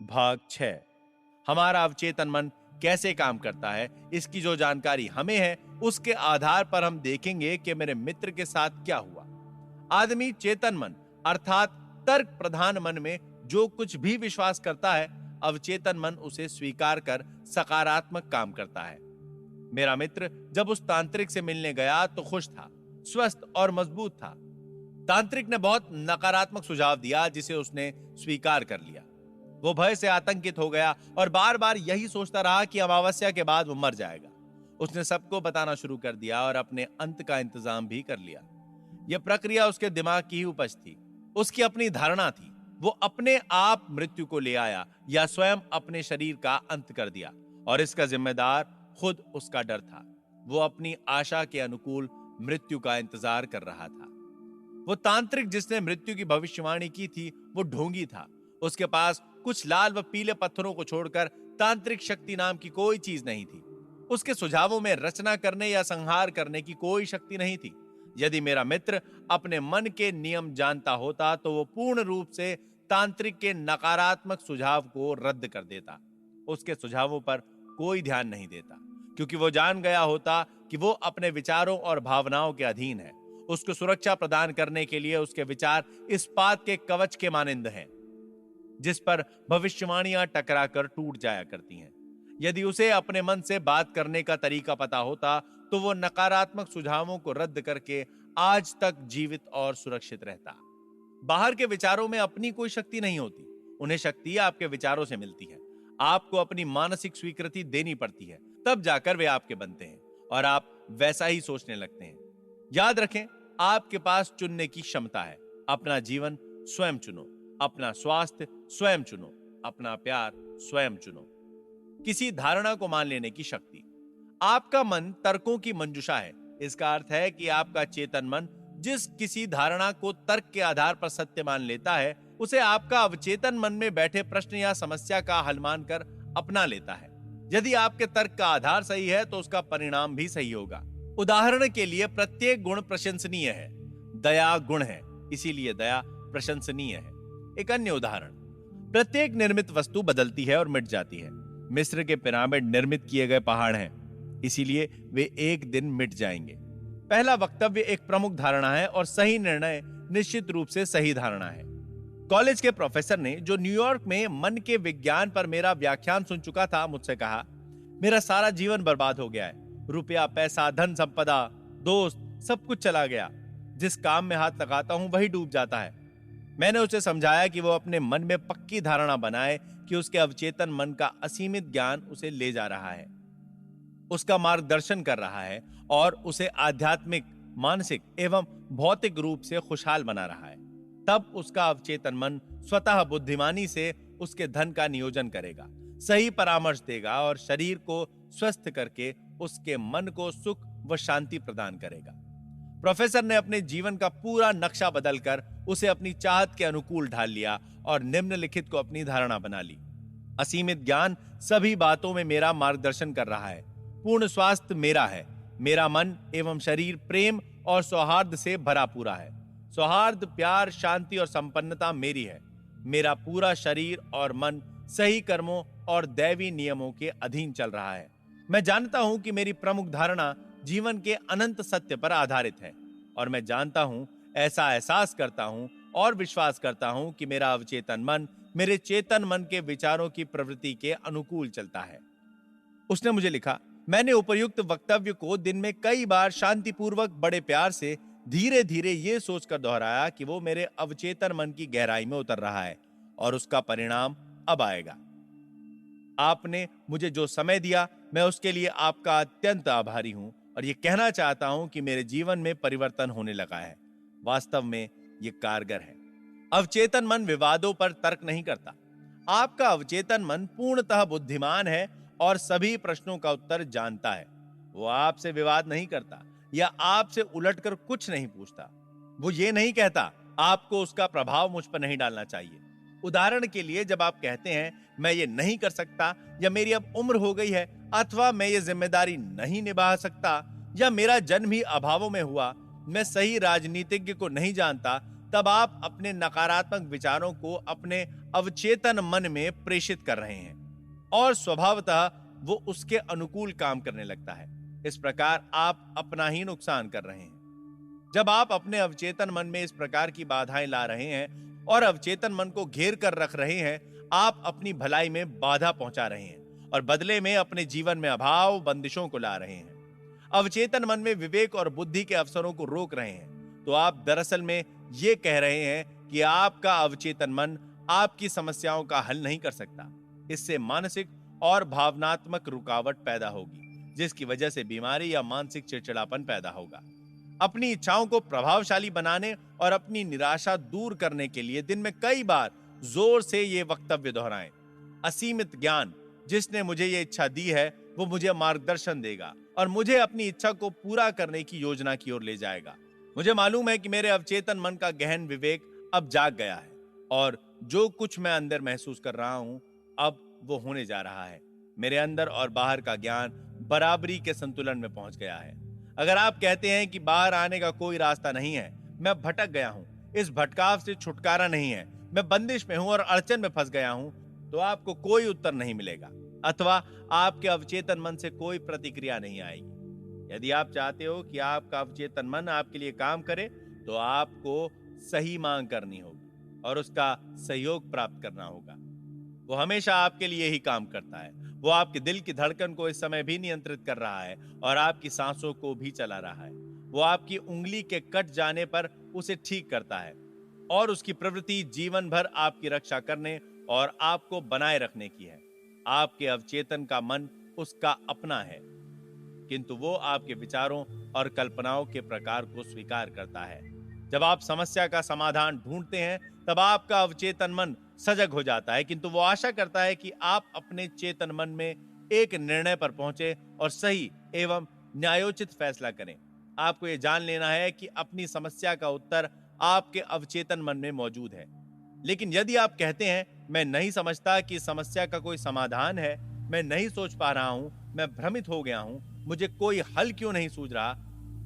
भाग 6। हमारा अवचेतन मन कैसे काम करता है, इसकी जो जानकारी हमें है उसके आधार पर हम देखेंगे कि मेरे मित्र के साथ क्या हुआ। आदमी चेतन मन अर्थात तर्क प्रधान मन में जो कुछ भी विश्वास करता है, अवचेतन मन उसे स्वीकार कर सकारात्मक काम करता है। मेरा मित्र जब उस तांत्रिक से मिलने गया तो खुश था, स्वस्थ और मजबूत था। तांत्रिक ने बहुत नकारात्मक सुझाव दिया जिसे उसने स्वीकार कर लिया। वो भय से आतंकित हो गया और बार बार यही सोचता रहा कि अमावस्या के बाद वो मर जाएगा। उसने सबको बताना शुरू कर दिया और अपने अंत का इंतजाम भी कर लिया। यह प्रक्रिया उसके दिमाग की ही उपज थी, उसकी अपनी धारणा थी। वो अपने आप मृत्यु को ले आया या स्वयं अपने शरीर का अंत कर दिया, और इसका जिम्मेदार खुद उसका डर था। वो अपनी आशा के अनुकूल मृत्यु का इंतजार कर रहा था। वो तांत्रिक जिसने मृत्यु की भविष्यवाणी की थी, वो ढोंगी था। उसके पास कुछ लाल व पीले पत्थरों को छोड़कर तांत्रिक शक्ति नाम की कोई चीज नहीं थी। उसके सुझावों में रचना करने या संहार करने की कोई शक्ति नहीं थी। यदि मेरा मित्र अपने मन के नियम जानता होता तो वो पूर्ण रूप से तांत्रिक के नकारात्मक सुझाव को रद्द कर देता। उसके सुझावों पर कोई ध्यान नहीं देता, क्योंकि वो जान गया होता कि वो अपने विचारों और भावनाओं के अधीन है। उसको सुरक्षा प्रदान करने के लिए उसके विचार इस्पात के कवच के मानिंद हैं, जिस पर भविष्यवाणियां टकरा कर टूट जाया करती हैं। यदि उसे अपने मन से बात करने का तरीका पता होता तो वो नकारात्मक सुझावों को रद्द करके आज तक जीवित और सुरक्षित रहता। बाहर के विचारों में अपनी कोई शक्ति नहीं होती, उन्हें शक्ति आपके विचारों से मिलती है। आपको अपनी मानसिक स्वीकृति देनी पड़ती है, तब जाकर वे आपके बनते हैं और आप वैसा ही सोचने लगते हैं। याद रखें, आपके पास चुनने की क्षमता है। अपना जीवन स्वयं चुनो, अपना स्वास्थ्य स्वयं चुनो, अपना प्यार स्वयं चुनो। किसी धारणा को मान लेने की शक्ति। आपका मन तर्कों की मंजुषा है। इसका अर्थ है कि आपका चेतन मन जिस किसी धारणा को तर्क के आधार पर सत्य मान लेता है, उसे आपका अवचेतन मन में बैठे प्रश्न या समस्या का हल मानकर अपना लेता है। यदि आपके तर्क का आधार सही है तो उसका परिणाम भी सही होगा। उदाहरण के लिए, प्रत्येक गुण प्रशंसनीय है। दया गुण है, इसीलिए दया प्रशंसनीय है। एक अन्य उदाहरण, प्रत्येक निर्मित वस्तु बदलती है और मिट जाती है। मिस्र के पिरामिड निर्मित किए गए पहाड़ हैं, इसीलिए वे एक दिन मिट जाएंगे। पहला वक्तव्य एक प्रमुख धारणा है और सही निर्णय निश्चित रूप से सही धारणा है। कॉलेज के प्रोफेसर ने, जो न्यूयॉर्क में मन के विज्ञान पर मेरा व्याख्यान सुन चुका था, मुझसे कहा, मेरा सारा जीवन बर्बाद हो गया है। रुपया, पैसा, धन संपदा, दोस्त, सब कुछ चला गया। जिस काम में हाथ लगाता हूं वही डूब जाता है। मैंने उसे समझाया कि वो अपने मन में पक्की धारणा बनाए कि उसके अवचेतन मन का असीमित ज्ञान उसे ले जा रहा है, उसका मार्गदर्शन कर रहा है और उसे आध्यात्मिक, मानसिक एवं भौतिक रूप से खुशहाल बना रहा है। तब उसका अवचेतन मन स्वतः बुद्धिमानी से उसके धन का नियोजन करेगा, सही परामर्श देगा और शरीर को स्वस्थ करके उसके मन को सुख व शांति प्रदान करेगा। प्रोफेसर ने अपने जीवन का पूरा नक्शा बदलकर उसे अपनी चाहत के अनुकूल ढाल लिया और निम्नलिखित को अपनी धारणा बना ली। असीमित ज्ञान सभी बातों में मेरा मार्गदर्शन कर रहा है। पूर्ण स्वास्थ्य मेरा है। मेरा मन एवं शरीर प्रेम और सौहार्द से भरा पूरा है। सौहार्द, प्यार, शांति और संपन्नता मेरी है। मेरा पूरा शरीर और मन सही कर्मों और दैवी नियमों के अधीन चल रहा है। मैं जानता हूं कि मेरी प्रमुख धारणा जीवन के अनंत सत्य पर आधारित है, और मैं जानता हूं, ऐसा एहसास करता हूं और विश्वास करता हूं कि मेरा अवचेतन मन मेरे चेतन मन के विचारों की प्रवृत्ति के अनुकूल चलता है। उसने मुझे लिखा, मैंने उपर्युक्त वक्तव्य को दिन में कई बार शांतिपूर्वक, बड़े प्यार से, धीरे धीरे ये सोचकर दोहराया कि वो मेरे अवचेतन मन की गहराई में उतर रहा है और उसका परिणाम अब आएगा। आपने मुझे जो समय दिया, मैं उसके लिए आपका अत्यंत आभारी हूं और ये कहना चाहता हूं कि मेरे जीवन में परिवर्तन होने लगा है। वास्तव में ये कारगर है। अवचेतन मन विवादों पर तर्क नहीं करता। आपका अवचेतन मन पूर्णतः बुद्धिमान है और सभी प्रश्नों का उत्तर जानता है। वो आपसे विवाद नहीं करता या आपसे उलटकर कुछ नहीं पूछता। वो ये नहीं कहता, आपको उसका प्रभाव मुझ पर नहीं डालना चाहिए। उदाहरण के लिए, जब आप कहते हैं, मैं ये नहीं कर सकता, या मेरी अब उम्र हो गई है, अथवा मैं ये जिम्मेदारी नहीं निभा सकता, या मेरा जन्म ही अभावों में हुआ, मैं सही राजनीतिज्ञ को नहीं जानता, तब आप अपने नकारात्मक विचारों को अपने अवचेतन मन में प्रेषित कर रहे हैं और स्वभावतः वो उसके अनुकूल काम करने लगता है। इस प्रकार आप अपना ही नुकसान कर रहे हैं। जब आप अपने अवचेतन मन में इस प्रकार की बाधाएं ला रहे हैं और अवचेतन मन को घेर कर रख रहे हैं, आप अपनी भलाई में बाधा पहुंचा रहे हैं और बदले में अपने जीवन में अभाव बंदिशों को ला रहे हैं। अवचेतन मन में विवेक और बुद्धि के अवसरों को रोक रहे हैं। तो आप दरअसल में ये कह रहे हैं कि आपका अवचेतन मन आपकी समस्याओं का हल नहीं कर सकता। इससे मानसिक और भावनात्मक रुकावट पैदा होगी, जिसकी वजह से बीमारी या मानसिक चिड़चिड़ापन पैदा होगा। अपनी इच्छाओं को प्रभावशाली बनाने और अपनी निराशा दूर करने के लिए दिन में कई बार जोर से ये वक्तव्य दोहराएं। असीमित ज्ञान जिसने मुझे ये इच्छा दी है, वो मुझे मार्गदर्शन देगा और मुझे अपनी इच्छा को पूरा करने की योजना की ओर ले जाएगा। मुझे मालूम है कि मेरे अवचेतन मन का गहन विवेक अब जाग गया है और जो कुछ मैं अंदर महसूस कर रहा हूं, अब वो होने जा रहा है। मेरे अंदर और बाहर का ज्ञान बराबरी के संतुलन में पहुंच गया है। अगर आप कहते हैं कि बाहर आने का कोई रास्ता नहीं है, मैं भटक गया हूं, इस भटकाव से छुटकारा नहीं है, मैं बंदिश में हूं और अड़चन में फंस गया हूं, तो आपको कोई उत्तर नहीं मिलेगा अथवा आपके अवचेतन मन से कोई प्रतिक्रिया नहीं आएगी। यदि आप चाहते हो कि आपका अवचेतन मन आपके लिए काम करे, तो आपको सही मांग करनी होगी और उसका सहयोग प्राप्त करना होगा। वो हमेशा आपके लिए ही काम करता है। वो आपके दिल की धड़कन को इस समय भी नियंत्रित कर रहा है और आपकी सांसों को भी चला रहा है। वो आपकी उंगली के कट जाने पर उसे ठीक करता है और उसकी प्रवृत्ति जीवन भर आपकी रक्षा करने और आपको बनाए रखने की है। आपके अवचेतन का मन उसका अपना है, किंतु वो आपके विचारों और कल्पनाओं के प्रकार को स्वीकार करता है। जब आप समस्या का समाधान ढूंढते हैं, तब आपका अवचेतन मन सजग हो जाता है, किंतु वो आशा करता है कि आप अपने चेतन मन में एक निर्णय पर पहुंचे और सही एवं न्यायोचित फैसला करें। आपको ये जान लेना है कि अपनी समस्या का उत्तर आपके अवचेतन मन में मौजूद है। लेकिन यदि आप कहते हैं, मैं नहीं समझता कि समस्या का कोई समाधान है, मैं नहीं सोच पा रहा हूं, मैं भ्रमित हो गया हूं, मुझे कोई हल क्यों नहीं सूझ रहा,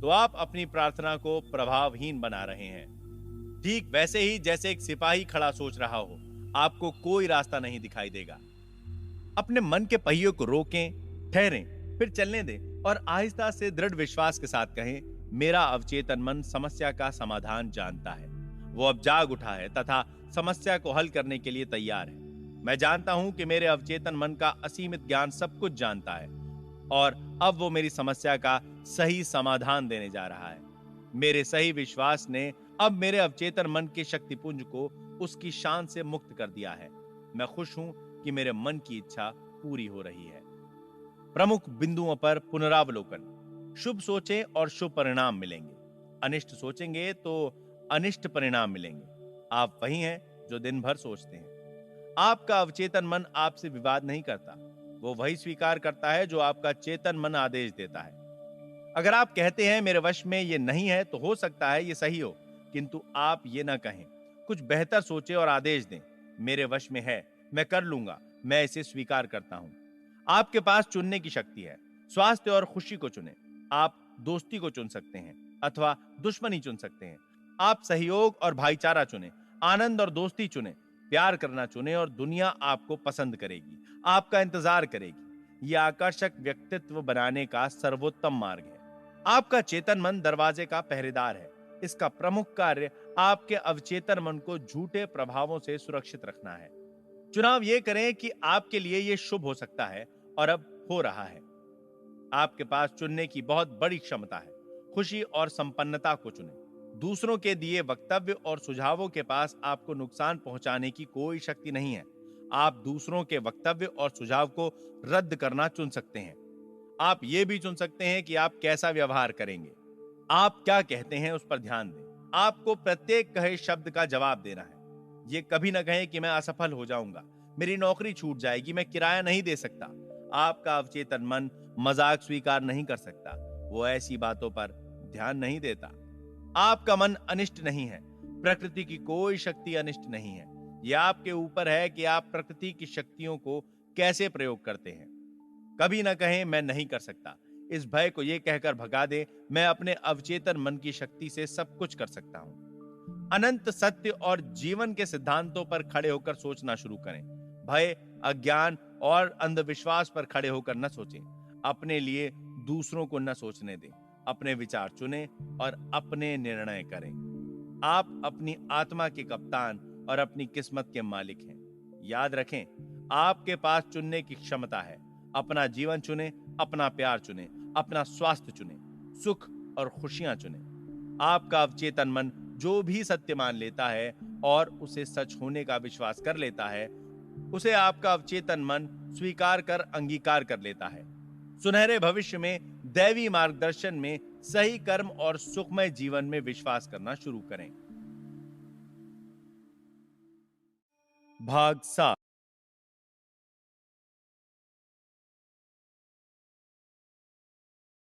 तो आप अपनी प्रार्थना को प्रभावहीन बना रहे हैं। ठीक वैसे ही जैसे एक सिपाही खड़ा सोच रहा हो, आपको कोई रास्ता नहीं दिखाई देगा। अपने मन के पहियों को रोकें, ठहरें, फिर चलने दें और आहिस्ता से दृढ़ विश्वास के साथ कहें, मेरा अवचेतन मन समस्या का समाधान जानता है। वो अब जाग उठा है तथा समस्या को हल करने के लिए तैयार है। मैं जानता हूं कि मेरे अवचेतन मन का असीमित ज्ञान सब कुछ जानता है और अब वो मेरी समस्या का सही समाधान देने जा रहा है। मेरे सही विश्वास ने अब मेरे अवचेतन मन के शक्तिपुंज को उसकी शान से मुक्त कर दिया है। मैं खुश हूं कि मेरे मन की इच्छा पूरी हो रही है। प्रमुख बिंदुओं पर पुनरावलोकन। शुभ सोचें और शुभ परिणाम मिलेंगे। अनिष्ट सोचेंगे तो अनिष्ट परिणाम मिलेंगे। आप वही हैं जो दिन भर सोचते हैं। आपका अवचेतन मन आपसे विवाद नहीं करता, वो वही स्वीकार करता है जो आपका चेतन मन आदेश देता है। अगर आप कहते हैं मेरे वश में ये नहीं है, तो हो सकता है ये सही हो, किंतु आप ये ना कहें, कुछ बेहतर सोचें और आदेश दें, मेरे वश में है, मैं कर लूंगा, मैं इसे स्वीकार करता हूं। आपके पास चुनने की शक्ति है। स्वास्थ्य और खुशी को चुनें। आप दोस्ती को चुन सकते हैं अथवा दुश्मनी चुन सकते हैं। आप सहयोग और भाईचारा चुनें, आनंद और दोस्ती चुनें, प्यार करना चुनें और दुनिया आपको पसंद करेगी, आपका इंतजार करेगी। यह आकर्षक व्यक्तित्व बनाने का सर्वोत्तम मार्ग है। आपका चेतन मन दरवाजे का पहरेदार है। इसका प्रमुख कार्य आपके अवचेतन मन को झूठे प्रभावों से सुरक्षित रखना है। चुनाव यह करें कि आपके लिए यह शुभ हो सकता है और अब हो रहा है। आपके पास चुनने की बहुत बड़ी क्षमता है। खुशी और संपन्नता को चुनें। दूसरों के दिए वक्तव्य और सुझावों के पास आपको नुकसान पहुंचाने की कोई शक्ति नहीं है। आप दूसरों के वक्तव्य और सुझाव को रद्द करना चुन सकते हैं। आप ये भी चुन सकते हैं कि आप कैसा व्यवहार करेंगे। आप क्या कहते हैं उस पर ध्यान दें। आपको प्रत्येक कहे शब्द का जवाब देना है। ये कभी ना कहें कि मैं असफल हो जाऊंगा, मेरी नौकरी छूट जाएगी, मैं किराया नहीं दे सकता। आपका अवचेतन मन मजाक स्वीकार नहीं कर सकता। वो ऐसी बातों पर ध्यान नहीं देता। आपका मन अनिष्ट नहीं है। प्रकृति की कोई शक्ति अनिष्ट नहीं है। यह आपके ऊपर है कि आप प्रकृति की शक्तियों को कैसे प्रयोग करते हैं। कभी ना कहें मैं नहीं कर सकता। इस भय को यह कहकर भगा दे, मैं अपने अवचेतन मन की शक्ति से सब कुछ कर सकता हूं। अनंत सत्य और जीवन के सिद्धांतों पर खड़े होकर सोचना शुरू करें। भय, अज्ञान और अंधविश्वास पर खड़े होकर न सोचें। अपने लिए दूसरों को न सोचने दें। अपने विचार चुनें और अपने निर्णय करें। आप अपनी आत्मा के कप्तान और अपनी किस्मत के मालिक हैं। याद रखें, आपके पास चुनने की क्षमता है। अपना जीवन चुनें, अपना प्यार चुनें, अपना स्वास्थ्य चुनें, सुख और खुशियां चुनें। आपका अवचेतन मन जो भी सत्य मान लेता है और उसे सच होने का विश्वास कर लेता है, उसे आपका अवचेतन मन स्वीकार कर अंगीकार कर लेता है। सुनहरे भविष्य में, दैवी मार्गदर्शन में, सही कर्म और सुखमय जीवन में विश्वास करना शुरू करें। भाग 7।